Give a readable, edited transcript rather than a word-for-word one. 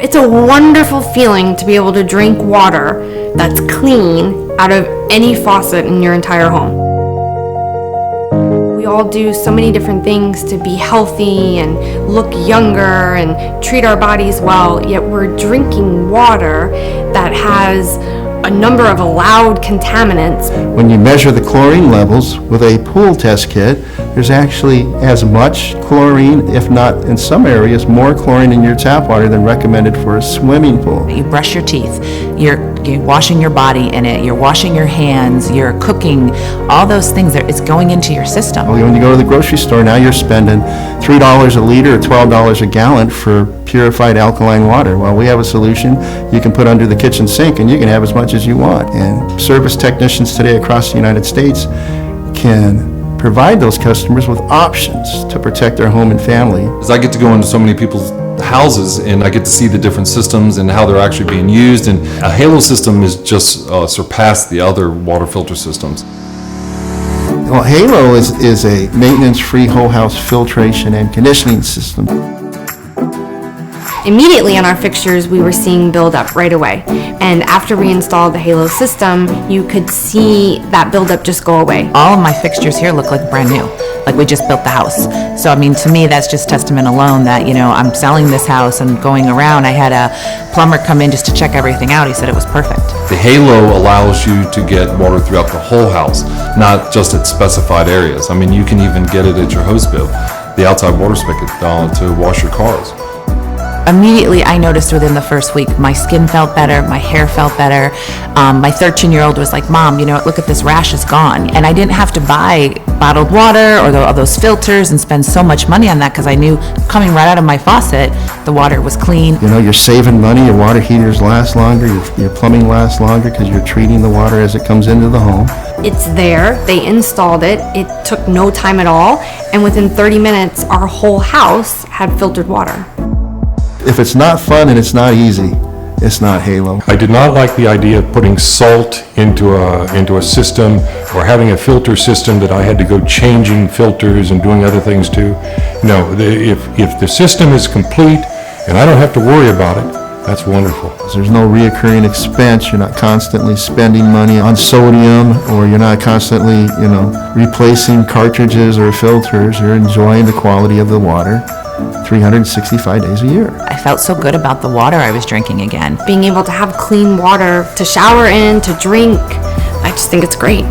It's a wonderful feeling to be able to drink water that's clean out of any faucet in your entire home. We all do so many different things to be healthy and look younger and treat our bodies well, yet we're drinking water that has a number of allowed contaminants. When you measure the chlorine levels with a pool test kit, there's actually as much chlorine, if not in some areas, more chlorine in your tap water than recommended for a swimming pool. You brush your teeth, you're washing your body in it, you're washing your hands, you're cooking, all those things, it's going into your system. When you go to the grocery store, now you're spending $3 a liter or $12 a gallon for purified alkaline water. Well, we have a solution you can put under the kitchen sink and you can have as much as you want. And service technicians today across the United States can provide those customers with options to protect their home and family. As I get to go into so many people's houses and I get to see the different systems and how they're actually being used, and a Halo system is just surpassed the other water filter systems. Well, Halo is a maintenance-free whole house filtration and conditioning system. Immediately on our fixtures, we were seeing buildup right away. And after we installed the Halo system, you could see that buildup just go away. All of my fixtures here look like brand new, like we just built the house. So I mean, to me, that's just testament alone that, you know, I'm selling this house and going around. I had a plumber come in just to check everything out. He said it was perfect. The Halo allows you to get water throughout the whole house, not just at specified areas. I mean, you can even get it at your hose bill, the outside water spigot to wash your cars. Immediately, I noticed within the first week, my skin felt better, my hair felt better. My 13-year-old was like, Mom, you know, look at this rash is gone. And I didn't have to buy bottled water or those filters and spend so much money on that because I knew coming right out of my faucet, the water was clean. You know, you're saving money, your water heaters last longer, your plumbing lasts longer because you're treating the water as it comes into the home. It's there, they installed it, it took no time at all, and within 30 minutes, our whole house had filtered water. If it's not fun and it's not easy, it's not Halo. I did not like the idea of putting salt into a system or having a filter system that I had to go changing filters and doing other things to. No, if the system is complete and I don't have to worry about it, that's wonderful. There's no reoccurring expense. You're not constantly spending money on sodium, or you're not constantly, replacing cartridges or filters. You're enjoying the quality of the water 365 days a year. I felt so good about the water I was drinking again. Being able to have clean water to shower in, to drink, I just think it's great.